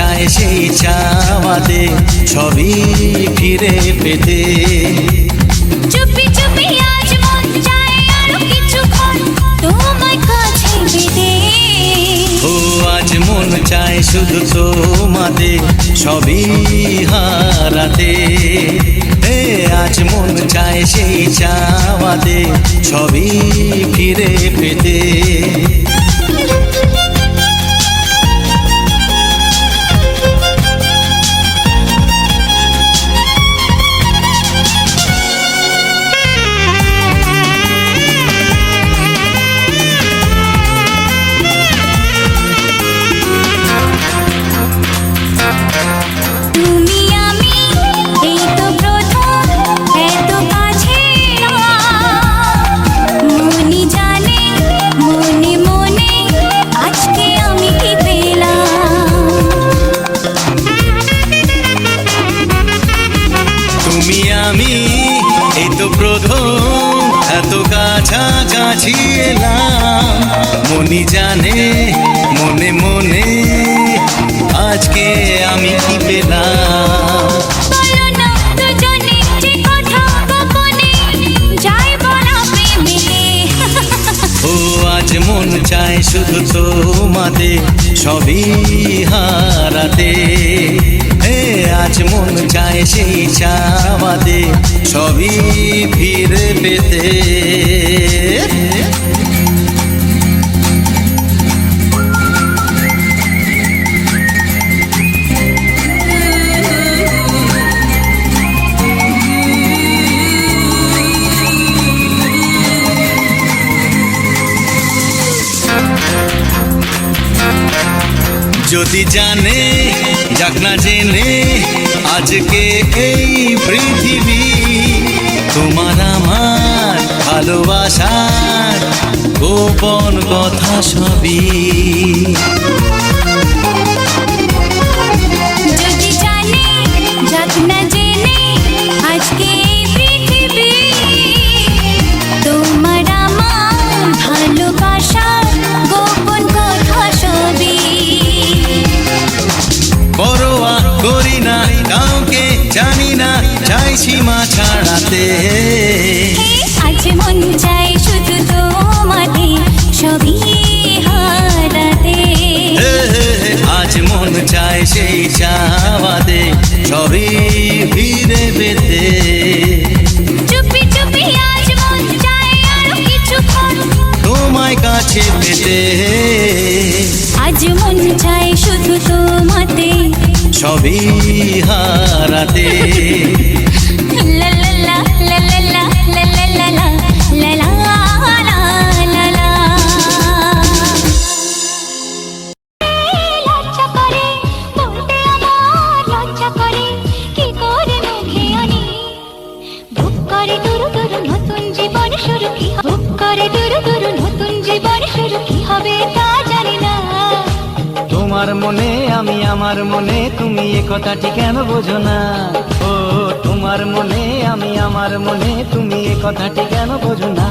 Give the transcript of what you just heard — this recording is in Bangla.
চায় সেই চাওয়াতে সবই ফিরে পেতে। চুপি চুপি আজ মন চায় আরো কিছুক্ষণ তোমার কাছে পেতে। ও আজ মন চায় শুধু তোমাতে সবই হারাতে। আজ মন চায় সেই চাওয়াতে সবই ফিরে পেতে। এত কাছাকাছি এলাম, মনি জানে মনে মনে আজকে আমি কি পেলাম। ও আজ মন চায় শুধু তোমাতে সবই হারাতে। আজ মন চায় সেই চাওয়াতে সবই ফিরে পেতে। যদি জানে যাক না জেনে আজকে এই পৃথিবী তোমার আমার ভালোবাসার গোপন কথা সবই। যদি জানে যাক না জেনে আজকে এই পৃথিবী তোমার আমার ভালোবাসার গোপন কথা সবই। পরোয়া করি না কাউকে জানি না চাই সীমা ছাড়াতে। আজ মন চাই শুধু তোমাতে সবই হারাতে। আজ মন চায় সেই চাওয়াতে সবই ফিরে পেতে। চুপি চুপি আজ মন চায় আরো কিছুক্ষণ তোমায় কাছে পেতে। আজ মন চায় শুধু তোমাতে সবই হারাতে। লা লা লা লা লা লা লা লা লা লা লা লা লা লা। লজ্জা করে বলতে আমার লজ্জা করে কি করে মুখে আনি। বুক করে দুরু দুরু নতুন জীবন শুরু কি বুক করে দুরু দুরু নতুন জীবন শুরু কি হবে তা জানি না। তোমার মনে আমি আমার মনে তুমি এ কথাটি কেন বোঝো না। ও তোমার মনে আমি আমার মনে তুমি এ কথাটি কেন বোঝো না।